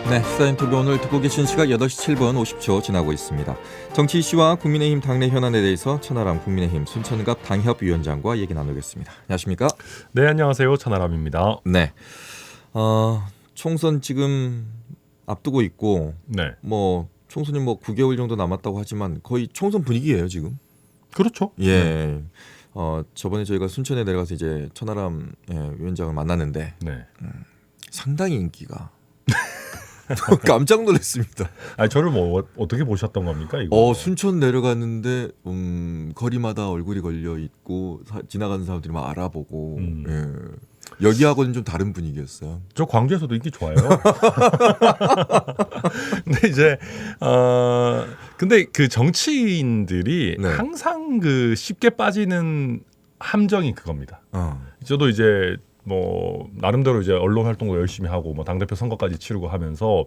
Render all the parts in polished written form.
네, 시사인터뷰 오늘 듣고 계신 시각 8시 7분 50초 지나고 있습니다. 정치 이슈와 국민의힘 당내 현안에 대해서 천하람 국민의힘 순천갑 당협위원장과 얘기 나누겠습니다. 안녕하십니까? 네, 안녕하세요. 천하람입니다. 네, 총선 지금 앞두고 있고 네, 총선이 9개월 정도 남았다고 하지만 거의 총선 분위기예요 지금. 그렇죠. 예. 네. 저번에 저희가 순천에 내려가서 이제 천하람 위원장을 만났는데 네. 상당히 인기가 깜짝 놀랐습니다. 아니, 저를 어떻게 보셨던 겁니까? 이거. 순천 내려갔는데 거리마다 얼굴이 걸려 있고 지나가는 사람들이 막 알아보고 여기하고는 좀 다른 분위기였어요. 저 광주에서도 인기 좋아요. 근데 이제 근데 그 정치인들이 네. 항상 그 쉽게 빠지는 함정이 그겁니다. 저도 이제 나름대로 이제 언론 활동도 열심히 하고 당대표 선거까지 치르고 하면서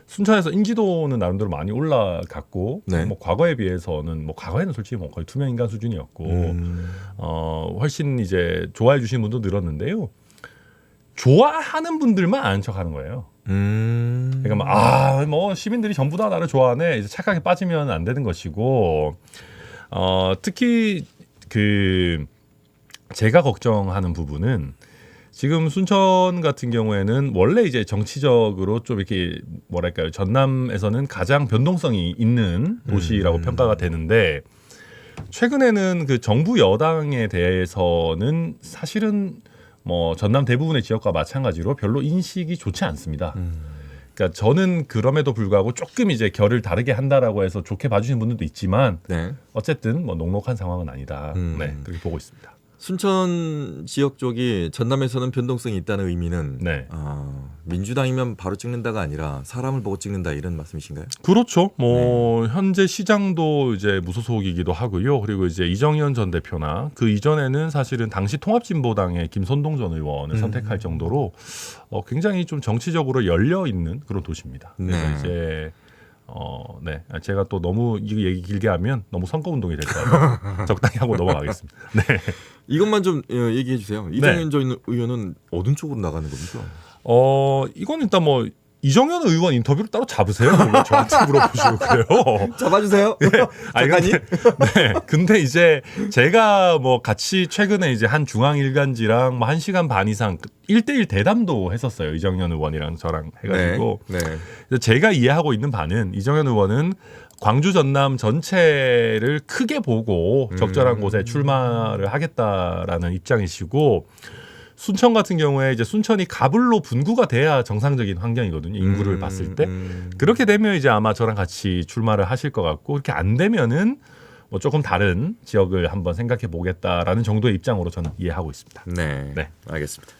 순천에서 인지도는 나름대로 많이 올라갔고 네. 과거에 비해서는 과거에는 솔직히 거의 투명 인간 수준이었고 훨씬 이제 좋아해 주시는 분도 늘었는데요. 좋아하는 분들만 아는 척하는 거예요. 그러니까 시민들이 전부 다 나를 좋아하네. 이제 착각에 빠지면 안 되는 것이고 특히 제가 걱정하는 부분은 지금 순천 같은 경우에는 원래 이제 정치적으로 좀 이렇게 전남에서는 가장 변동성이 있는 도시라고 평가가 되는데 최근에는 그 정부 여당에 대해서는 사실은 전남 대부분의 지역과 마찬가지로 별로 인식이 좋지 않습니다. 그러니까 저는 그럼에도 불구하고 조금 이제 결을 다르게 한다라고 해서 좋게 봐주시는 분들도 있지만 네. 어쨌든 녹록한 상황은 아니다. 네, 그렇게 보고 있습니다. 순천 지역 쪽이 전남에서는 변동성이 있다는 의미는 네. 민주당이면 바로 찍는다가 아니라 사람을 보고 찍는다 이런 말씀이신가요? 그렇죠. 현재 시장도 이제 무소속이기도 하고요. 그리고 이제 이정현 전 대표나 그 이전에는 사실은 당시 통합진보당의 김선동 전 의원을 선택할 정도로 굉장히 좀 정치적으로 열려 있는 그런 도시입니다. 그래서 네. 이제 제가 또 너무 이 얘기 길게 하면 너무 선거운동이 될 것 같아요. 적당히 하고 넘어가겠습니다. 네. 이것만 좀 얘기해 주세요. 이정현 전 의원은 어느 쪽으로 나가는 겁니까? 이건 일단 이정현 의원 인터뷰를 따로 잡으세요. 왜 저한테 물어보시고 그래요. 잡아주세요. 네. 작가님. 근데 이제 제가 같이 최근에 이제 한 중앙일간지랑 1시간 반 이상 1대1 대담도 했었어요. 이정현 의원이랑 저랑 해가지고. 네. 제가 이해하고 있는 바는 이정현 의원은 광주 전남 전체를 크게 보고 적절한 곳에 출마를 하겠다라는 입장이시고 순천 같은 경우에 이제 순천이 가불로 분구가 돼야 정상적인 환경이거든요. 인구를 봤을 때. 그렇게 되면 이제 아마 저랑 같이 출마를 하실 것 같고 그렇게 안 되면은 조금 다른 지역을 한번 생각해 보겠다라는 정도의 입장으로 저는 이해하고 있습니다. 네. 알겠습니다.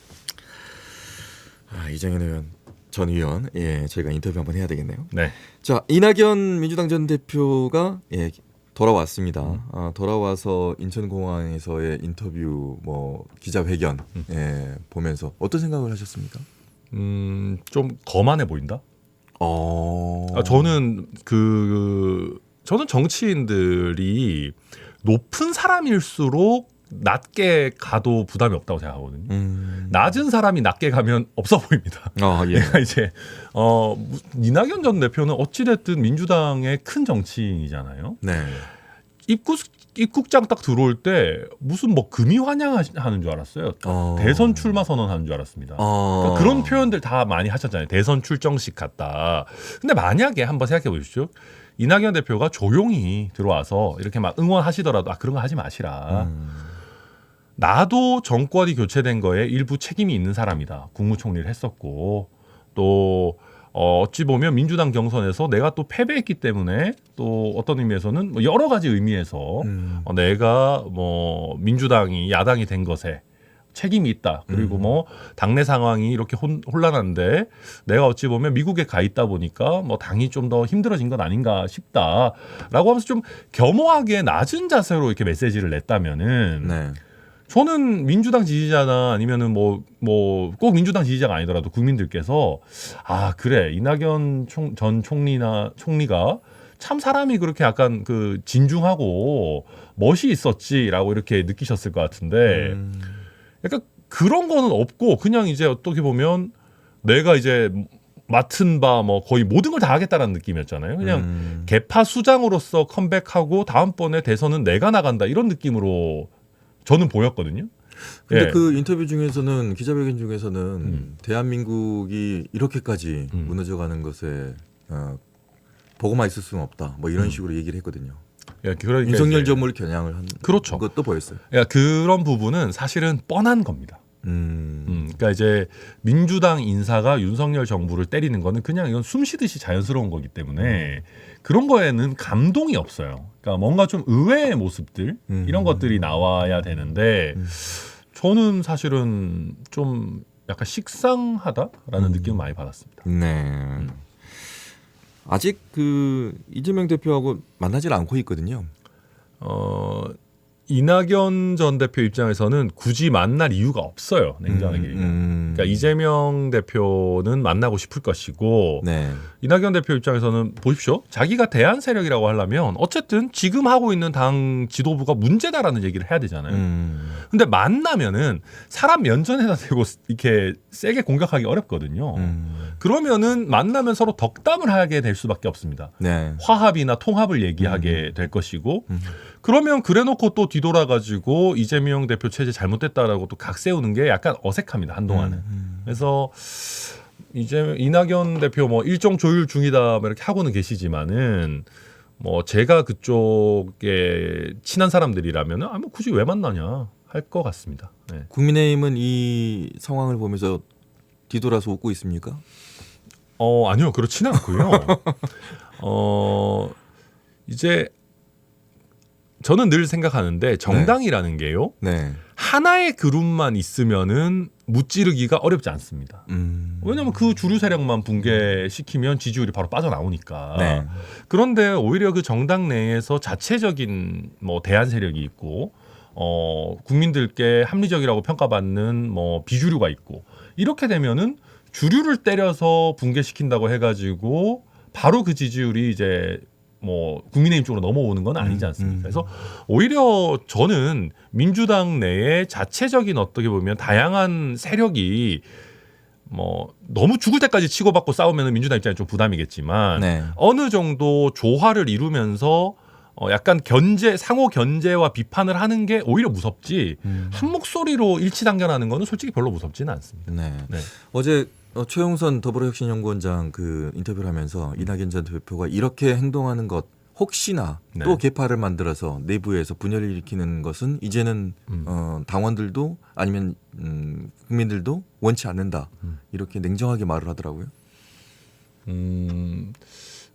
이정현 전 의원, 저희가 인터뷰 한번 해야 되겠네요. 네. 자, 이낙연 민주당 전 대표가 돌아왔습니다. 돌아와서 인천공항에서의 인터뷰, 기자회견 보면서 어떤 생각을 하셨습니까? 좀 거만해 보인다. 저는 저는 정치인들이 높은 사람일수록 낮게 가도 부담이 없다고 생각하거든요. 낮은 사람이 낮게 가면 없어 보입니다. 내가 이제 이낙연 전 대표는 어찌됐든 민주당의 큰 정치인이잖아요. 네. 입국장 딱 들어올 때 무슨 금이 환영하는 줄 알았어요. 대선 출마 선언하는 줄 알았습니다. 그러니까 그런 표현들 다 많이 하셨잖아요. 대선 출정식 같다. 근데 만약에 한번 생각해 보십시오. 이낙연 대표가 조용히 들어와서 이렇게 막 응원하시더라도 그런 거 하지 마시라. 나도 정권이 교체된 거에 일부 책임이 있는 사람이다. 국무총리를 했었고 또 어찌 보면 민주당 경선에서 내가 또 패배했기 때문에 또 어떤 의미에서는 여러 가지 의미에서 내가 민주당이 야당이 된 것에 책임이 있다. 그리고 당내 상황이 이렇게 혼란한데 내가 어찌 보면 미국에 가 있다 보니까 당이 좀 더 힘들어진 건 아닌가 싶다라고 하면서 좀 겸허하게 낮은 자세로 이렇게 메시지를 냈다면은 저는 민주당 지지자나 아니면은 꼭 민주당 지지자가 아니더라도 국민들께서 그래 이낙연 전 총리가 참 사람이 그렇게 약간 진중하고 멋이 있었지라고 이렇게 느끼셨을 것 같은데 약간 그런 거는 없고 그냥 이제 어떻게 보면 내가 이제 맡은 바 뭐 거의 모든 걸 다 하겠다라는 느낌이었잖아요. 그냥 개파 수장으로서 컴백하고 다음번에 대선은 내가 나간다 이런 느낌으로 저는 보였거든요. 근데 예. 그 인터뷰 중에서는 기자회견 중에서는 대한민국이 이렇게까지 무너져가는 것에 보고만 있을 수는 없다. 뭐 이런 식으로 얘기를 했거든요. 예, 그러니까 윤석열 이제- 정부를 겨냥을 한 그렇죠. 것도 보였어요. 그러니까 그런 부분은 사실은 뻔한 겁니다. 그러니까 이제 민주당 인사가 윤석열 정부를 때리는 거는 그냥 이건 숨쉬듯이 자연스러운 거기 때문에 그런 거에는 감동이 없어요. 그러니까 뭔가 좀 의외의 모습들 이런 것들이 나와야 되는데 저는 사실은 좀 약간 식상하다라는 느낌을 많이 받았습니다. 네. 아직 그 이재명 대표하고 만나질 않고 있거든요. 이낙연 전 대표 입장에서는 굳이 만날 이유가 없어요. 냉정하게 얘기하면. 그러니까 이재명 대표는 만나고 싶을 것이고 네. 이낙연 대표 입장에서는 보십시오. 자기가 대안 세력이라고 하려면 어쨌든 지금 하고 있는 당 지도부가 문제다라는 얘기를 해야 되잖아요. 근데 만나면은 사람 면전에다 대고 이렇게 세게 공격하기 어렵거든요. 그러면은 만나면 서로 덕담을 하게 될 수밖에 없습니다. 네. 화합이나 통합을 얘기하게 될 것이고 그러면 그래놓고 또 뒤돌아가지고 이재명 대표 체제 잘못됐다라고 또 각 세우는 게 약간 어색합니다. 한동안은. 그래서 이제 이낙연 대표 뭐 일정 조율 중이다 뭐 이렇게 하고는 계시지만은 뭐 제가 그쪽에 친한 사람들이라면 뭐 굳이 왜 만나냐 할 것 같습니다. 네. 국민의힘은 이 상황을 보면서 뒤돌아서 웃고 있습니까? 아니요 그렇지는 않고요. 이제 저는 늘 생각하는데 정당이라는 게요. 네. 하나의 그룹만 있으면은 무찌르기가 어렵지 않습니다. 왜냐하면 그 주류 세력만 붕괴시키면 지지율이 바로 빠져나오니까. 네. 그런데 오히려 그 정당 내에서 자체적인 뭐 대안 세력이 있고, 국민들께 합리적이라고 평가받는 뭐 비주류가 있고 이렇게 되면은 주류를 때려서 붕괴시킨다고 해가지고 바로 그 지지율이 이제 뭐 국민의힘 쪽으로 넘어오는 건 아니지 않습니까? 그래서 오히려 저는 민주당 내에 자체적인 어떻게 보면 다양한 세력이 뭐 너무 죽을 때까지 치고받고 싸우면 민주당 입장에 좀 부담이겠지만 네. 어느 정도 조화를 이루면서 약간 상호 견제와 비판을 하는 게 오히려 무섭지 한 목소리로 일치단결하는 거는 솔직히 별로 무섭지는 않습니다. 네. 네. 어제 최용선 더불어혁신연구원장 그 인터뷰를 하면서 이낙연 전 대표가 이렇게 행동하는 것 혹시나 네. 또 개파를 만들어서 내부에서 분열을 일으키는 것은 이제는 당원들도 아니면 국민들도 원치 않는다 이렇게 냉정하게 말을 하더라고요.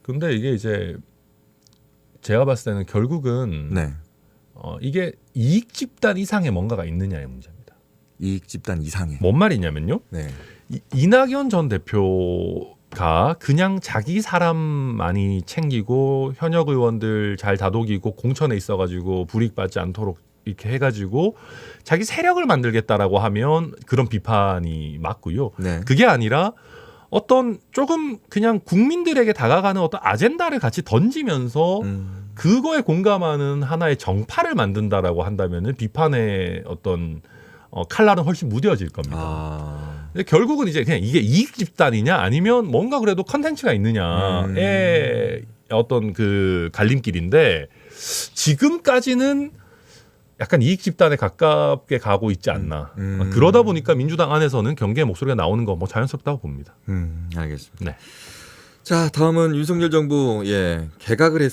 근데 이게 이제 제가 봤을 때는 결국은 네. 이게 이익 집단 이상의 뭔가가 있느냐의 문제입니다. 이익 집단 이상의. 뭔 말이냐면요. 네. 이낙연 전 대표가 그냥 자기 사람 많이 챙기고 현역 의원들 잘 다독이고 공천에 있어가지고 불이익받지 않도록 이렇게 해가지고 자기 세력을 만들겠다라고 하면 그런 비판이 맞고요. 네. 그게 아니라 어떤 조금 그냥 국민들에게 다가가는 어떤 아젠다를 같이 던지면서 그거에 공감하는 하나의 정파를 만든다라고 한다면은 비판의 어떤 칼날은 훨씬 무뎌질 겁니다. 근데 결국은 이제 그냥 이게 이익 집단이냐 아니면 뭔가 그래도 컨텐츠가 있느냐의 어떤 그 갈림길인데 지금까지는 약간 이익 집단에 가깝게 가고 있지 않나. 그러다 보니까 민주당 안에서는 경계의 목소리가 나오는 거 뭐 자연스럽다고 봅니다. 알겠습니다. 네. 자, 다음은 윤석열 정부 개각을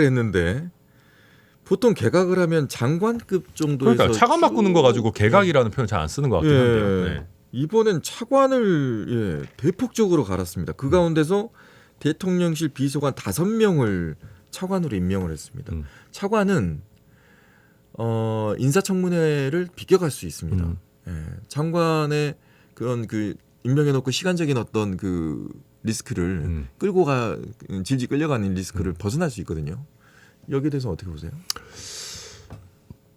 했는데 보통 개각을 하면 장관급 정도에서 그러니까 차관 바꾸는 거 가지고 개각이라는 표현 잘 안 쓰는 것 같긴 한데요. 네. 이번엔 차관을 대폭적으로 갈았습니다. 그 가운데서 대통령실 비서관 5명을 차관으로 임명을 했습니다. 차관은 인사청문회를 비껴갈 수 있습니다. 장관의 그런 그 임명해놓고 시간적인 어떤 그 리스크를 질질 끌려가는 리스크를 벗어날 수 있거든요. 여기에 대해서 어떻게 보세요?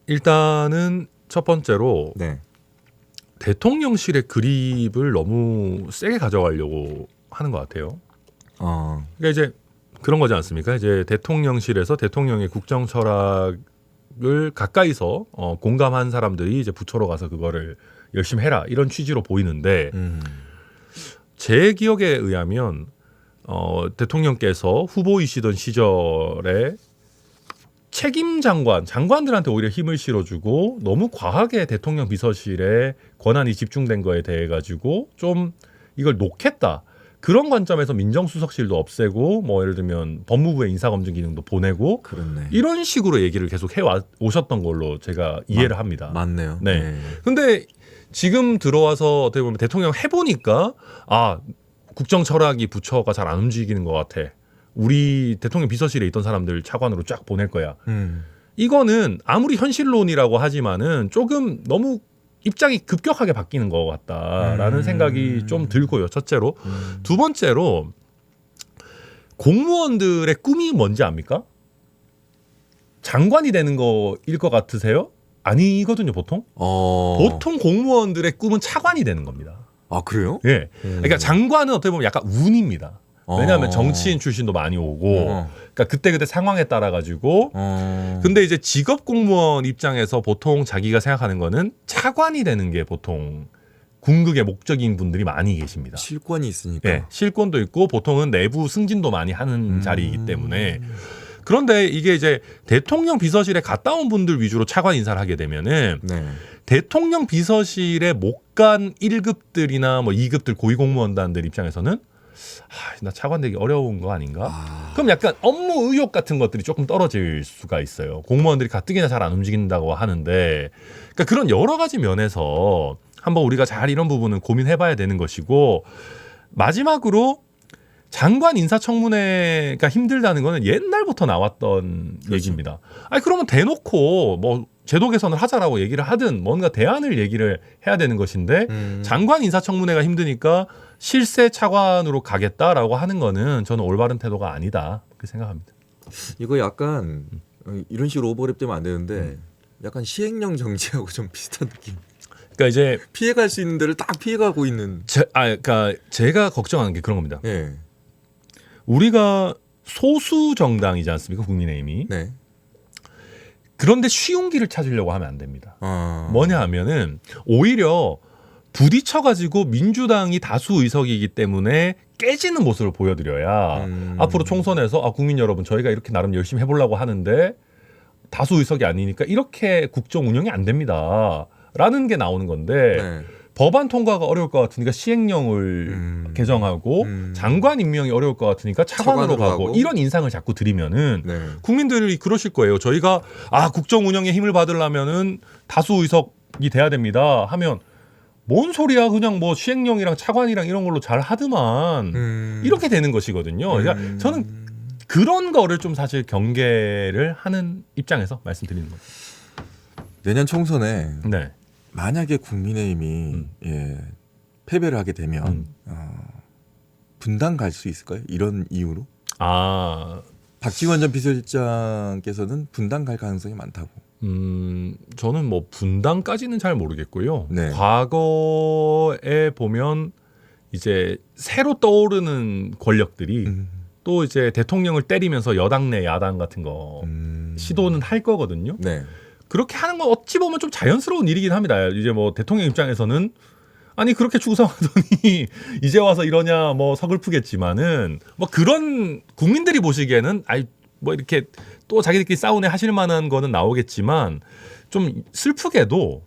일단은 첫 번째로 네. 대통령실의 그립을 너무 세게 가져가려고 하는 것 같아요. 그러니까 이제 그런 거지 않습니까? 이제 대통령실에서 대통령의 국정 철학을 가까이서 공감한 사람들이 이제 부처로 가서 그거를 열심히 해라 이런 취지로 보이는데 제 기억에 의하면 대통령께서 후보이시던 시절에 책임 장관들한테 오히려 힘을 실어주고 너무 과하게 대통령 비서실에 권한이 집중된 거에 대해 가지고 좀 이걸 놓겠다. 그런 관점에서 민정수석실도 없애고 뭐 예를 들면 법무부의 인사검증 기능도 보내고 그렇네. 이런 식으로 얘기를 계속 해 오셨던 걸로 제가 이해를 합니다. 맞네요. 네. 근데 지금 들어와서 어떻게 보면 대통령 해보니까 국정 철학이 부처가 잘 안 움직이는 것 같아. 우리 대통령 비서실에 있던 사람들 차관으로 쫙 보낼 거야. 이거는 아무리 현실론이라고 하지만은 조금 너무 입장이 급격하게 바뀌는 것 같다라는 생각이 좀 들고요. 첫째로. 두 번째로 공무원들의 꿈이 뭔지 압니까? 장관이 되는 거일 것 같으세요? 아니거든요, 보통. 보통 공무원들의 꿈은 차관이 되는 겁니다. 아, 그래요? 예. 그러니까 장관은 어떻게 보면 약간 운입니다. 왜냐하면 정치인 출신도 많이 오고, 그러니까 그때 상황에 따라 가지고. 근데 이제 직업 공무원 입장에서 보통 자기가 생각하는 거는 차관이 되는 게 보통 궁극의 목적인 분들이 많이 계십니다. 실권이 있으니까. 예, 실권도 있고 보통은 내부 승진도 많이 하는 자리이기 때문에. 그런데 이게 이제 대통령 비서실에 갔다 온 분들 위주로 차관 인사를 하게 되면은 네. 대통령 비서실에 못 간 1급들이나 뭐 2급들 고위공무원단들 입장에서는 나 차관 되기 어려운 거 아닌가? 그럼 약간 업무 의욕 같은 것들이 조금 떨어질 수가 있어요. 공무원들이 가뜩이나 잘 안 움직인다고 하는데, 그러니까 그런 여러 가지 면에서 한번 우리가 잘 이런 부분은 고민해봐야 되는 것이고, 마지막으로 장관 인사청문회가 힘들다는 거는 옛날부터 나왔던 그렇죠. 얘기입니다. 그러면 대놓고 뭐 제도 개선을 하자라고 얘기를 하든 뭔가 대안을 얘기를 해야 되는 것인데 장관 인사청문회가 힘드니까 실세 차관으로 가겠다라고 하는 거는 저는 올바른 태도가 아니다 그렇게 생각합니다. 이거 약간 이런 식으로 오버랩되면 안 되는데 약간 시행령 정치하고 좀 비슷한 느낌. 그러니까 이제 피해갈 수 있는 데를 딱 피해가고 있는. 그러니까 제가 걱정하는 게 그런 겁니다. 예. 우리가 소수 정당이지 않습니까, 국민의힘이? 네. 그런데 쉬운 길을 찾으려고 하면 안 됩니다. 뭐냐 하면은 오히려 부딪혀가지고 민주당이 다수 의석이기 때문에 깨지는 모습을 보여드려야 앞으로 총선에서 국민 여러분 저희가 이렇게 나름 열심히 해보려고 하는데 다수 의석이 아니니까 이렇게 국정 운영이 안 됩니다. 라는 게 나오는 건데 네. 법안 통과가 어려울 것 같으니까 시행령을 개정하고 장관 임명이 어려울 것 같으니까 차관으로 가고 이런 인상을 자꾸 드리면은 네. 국민들이 그러실 거예요. 저희가 국정 운영에 힘을 받으려면은 다수 의석이 돼야 됩니다. 하면 뭔 소리야? 그냥 뭐 시행령이랑 차관이랑 이런 걸로 잘 하더만 이렇게 되는 것이거든요. 그러니까 저는 그런 거를 좀 사실 경계를 하는 입장에서 말씀드리는 거예요. 내년 총선에 네. 만약에 국민의힘이 패배를 하게 되면 분당 갈 수 있을까요? 이런 이유로? 박지원 전 비서실장께서는 분당 갈 가능성이 많다고. 저는 뭐 분당까지는 잘 모르겠고요. 네. 과거에 보면 이제 새로 떠오르는 권력들이 또 이제 대통령을 때리면서 여당 내 야당 같은 거 시도는 할 거거든요. 네. 그렇게 하는 건 어찌 보면 좀 자연스러운 일이긴 합니다. 이제 뭐 대통령 입장에서는 그렇게 충성하더니 이제 와서 이러냐 뭐 서글프겠지만은 뭐 그런 국민들이 보시기에는 뭐 이렇게 또 자기들끼리 싸우네 하실 만한 거는 나오겠지만 좀 슬프게도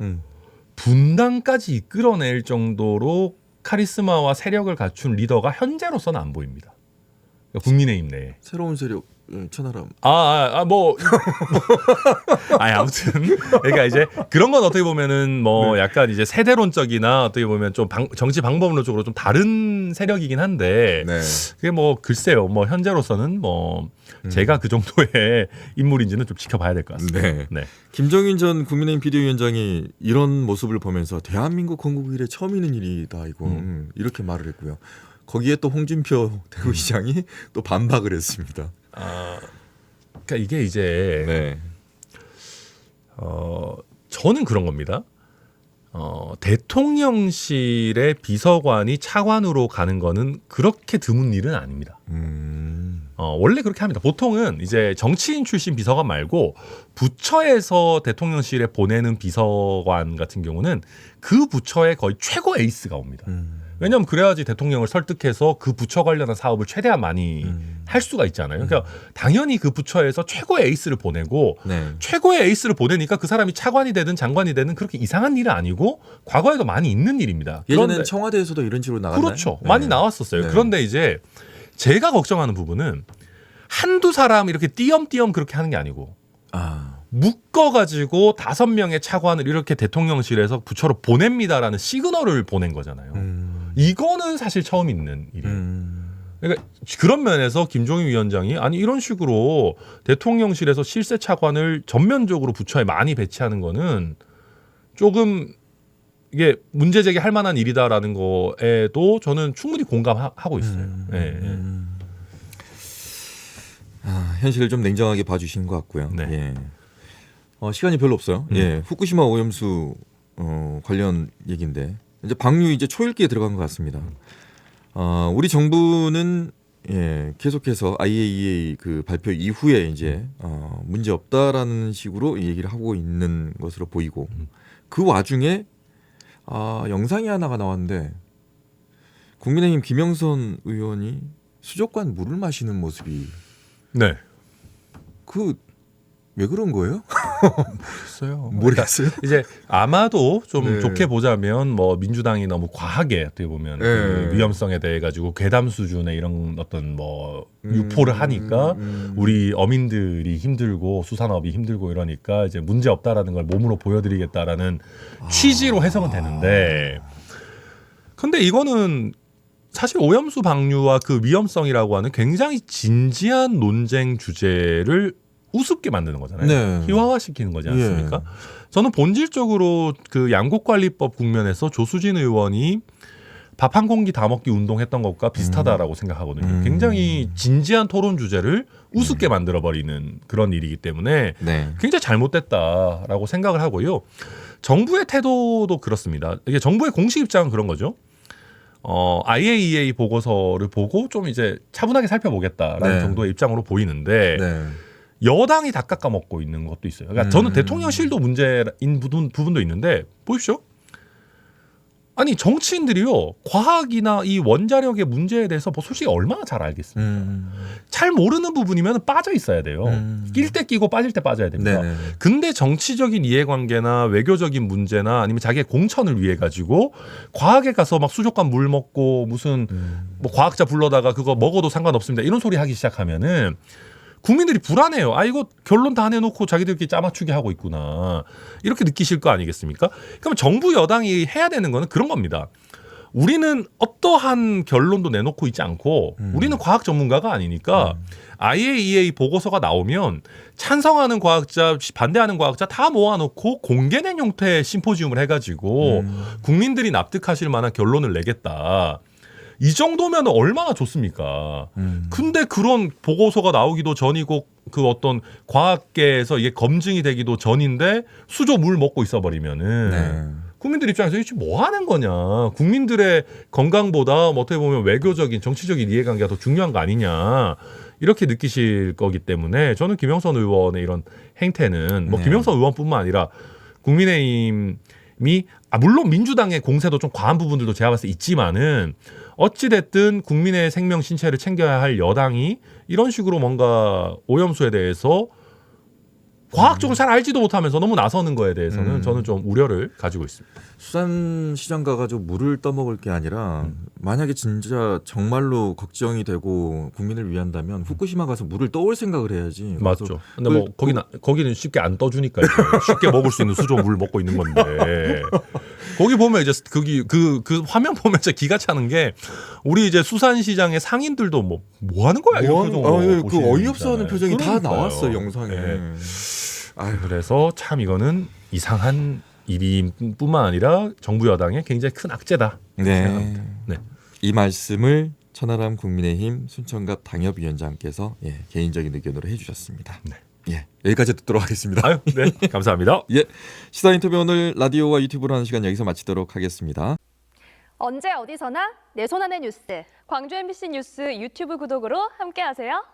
분당까지 이끌어낼 정도로 카리스마와 세력을 갖춘 리더가 현재로서는 안 보입니다. 그러니까 국민의힘 내에. 새로운 세력 천하람. 뭐 아무튼 그러니까 이제 그런 건 어떻게 보면은 뭐 약간 이제 세대론적이나 어떻게 보면 좀 정치 방법론적으로 좀 다른 세력이긴 한데 네. 그게 뭐 글쎄요. 뭐 현재로서는 뭐 제가 그 정도의 인물인지는 좀 지켜봐야 될 것 같습니다. 네. 네. 김정인 전 국민의힘 비대위원장이 이런 모습을 보면서 대한민국 건국 이래 처음 있는 일이다 이거 이렇게 말을 했고요. 거기에 또 홍준표 대구시장이 또 반박을 했습니다. 그러니까 이게 이제 네. 저는 그런 겁니다. 대통령실의 비서관이 차관으로 가는 거는 그렇게 드문 일은 아닙니다. 원래 그렇게 합니다. 보통은 이제 정치인 출신 비서관 말고 부처에서 대통령실에 보내는 비서관 같은 경우는 그 부처의 거의 최고 에이스가 옵니다. 왜냐하면 그래야지 대통령을 설득해서 그 부처 관련한 사업을 최대한 많이 할 수가 있잖아요. 그러니까 당연히 그 부처에서 최고의 에이스를 보내고 네. 최고의 에이스를 보내니까 그 사람이 차관이 되든 장관이 되든 그렇게 이상한 일은 아니고 과거에도 많이 있는 일입니다. 예전에는 청와대에서도 이런 식으로 나갔나요? 그렇죠. 네. 많이 나왔었어요. 네. 그런데 이제 제가 걱정하는 부분은 한두 사람 이렇게 띄엄띄엄 그렇게 하는 게 아니고 묶어가지고 5명의 차관을 이렇게 대통령실에서 부처로 보냅니다라는 시그널을 보낸 거잖아요. 이거는 사실 처음 있는 일이에요. 그러니까 그런 면에서 김종인 위원장이 아니 이런 식으로 대통령실에서 실세 차관을 전면적으로 부처에 많이 배치하는 거는 조금 이게 문제 제기할 만한 일이다라는 거에도 저는 충분히 공감하고 있어요. 예. 현실을 좀 냉정하게 봐주신 것 같고요. 네. 예. 시간이 별로 없어요. 예, 후쿠시마 오염수 관련 얘기인데 이제 방류 이제 초읽기에 들어간 것 같습니다. 우리 정부는 계속해서 IAEA 그 발표 이후에 이제 문제 없다라는 식으로 얘기를 하고 있는 것으로 보이고 그 와중에 영상이 하나가 나왔는데 국민의힘 김영선 의원이 수족관 물을 마시는 모습이 네. 왜 그런 거예요? 모르겠어요. 모르겠어요. 이제 아마도 좀 네. 좋게 보자면 뭐 민주당이 너무 과하게 어떻게 보면 그 위험성에 대해 가지고 괴담 수준의 이런 어떤 뭐 유포를 하니까 우리 어민들이 힘들고 수산업이 힘들고 이러니까 이제 문제 없다라는 걸 몸으로 보여드리겠다라는 취지로 해석은 되는데, 근데 이거는 사실 오염수 방류와 그 위험성이라고 하는 굉장히 진지한 논쟁 주제를 우습게 만드는 거잖아요. 네. 희화화시키는 거지 않습니까? 저는 본질적으로 그 양곡관리법 국면에서 조수진 의원이 밥 한 공기 다 먹기 운동했던 것과 비슷하다라고 생각하거든요. 굉장히 진지한 토론 주제를 우습게 만들어버리는 그런 일이기 때문에 네. 굉장히 잘못됐다라고 생각을 하고요. 정부의 태도도 그렇습니다. 이게 정부의 공식 입장은 그런 거죠. IAEA 보고서를 보고 좀 이제 차분하게 살펴보겠다라는 네. 정도의 입장으로 보이는데 네. 여당이 다 깎아먹고 있는 것도 있어요. 그러니까 저는 대통령실도 문제인 부분도 있는데 보십시오. 아니 정치인들이요 과학이나 이 원자력의 문제에 대해서 뭐 솔직히 얼마나 잘 알겠습니까? 잘 모르는 부분이면 빠져 있어야 돼요. 낄 때 끼고 빠질 때 빠져야 됩니다. 네네. 근데 정치적인 이해관계나 외교적인 문제나 아니면 자기의 공천을 위해 가지고 과학에 가서 막 수족관 물 먹고 무슨 뭐 과학자 불러다가 그거 먹어도 상관없습니다. 이런 소리 하기 시작하면은 국민들이 불안해요. 이거 결론 다 내놓고 자기들끼리 짜맞추기 하고 있구나. 이렇게 느끼실 거 아니겠습니까? 그럼 정부 여당이 해야 되는 거는 그런 겁니다. 우리는 어떠한 결론도 내놓고 있지 않고 우리는 과학 전문가가 아니니까 IAEA 보고서가 나오면 찬성하는 과학자, 반대하는 과학자 다 모아놓고 공개된 형태의 심포지움을 해가지고 국민들이 납득하실 만한 결론을 내겠다. 이 정도면 얼마나 좋습니까? 근데 그런 보고서가 나오기도 전이고 그 어떤 과학계에서 이게 검증이 되기도 전인데 수조 물 먹고 있어버리면은 국민들 입장에서 이게 뭐 하는 거냐? 국민들의 건강보다 뭐 어떻게 보면 외교적인 정치적인 이해관계가 더 중요한 거 아니냐? 이렇게 느끼실 거기 때문에 저는 김영선 의원의 이런 행태는 뭐 김영선 의원뿐만 아니라 국민의힘이 물론 민주당의 공세도 좀 과한 부분들도 제가 봤을 때 있지만은 어찌됐든 국민의 생명 신체를 챙겨야 할 여당이 이런 식으로 뭔가 오염수에 대해서 과학적으로 잘 알지도 못하면서 너무 나서는 거에 대해서는 저는 좀 우려를 가지고 있습니다. 수산시장 가가지고 물을 떠먹을 게 아니라 만약에 진짜 정말로 걱정이 되고 국민을 위한다면 후쿠시마 가서 물을 떠올 생각을 해야지. 맞죠. 근데 뭐 거기는 쉽게 안 떠주니까 쉽게 먹을 수 있는 수조 물 먹고 있는 건데 거기 보면 이제 그 화면 보면 진짜 기가 차는 게 우리 이제 수산시장의 상인들도 뭐 하는 거야 이런 표정으로 그 어이없어하는 표정이 그러니까요. 다 나왔어 영상에. 네. 그래서 참 이거는 이상한 일뿐만 아니라 정부 여당의 굉장히 큰 악재다. 생각합니다. 네. 이 말씀을 천하람 국민의힘 순천갑 당협위원장께서 개인적인 의견으로 해주셨습니다. 네. 여기까지 듣도록 하겠습니다. 네, 감사합니다. 시사 인터뷰 오늘 라디오와 유튜브로 하는 시간 여기서 마치도록 하겠습니다. 언제 어디서나 내 손 안의 뉴스. 광주 MBC 뉴스 유튜브 구독으로 함께하세요.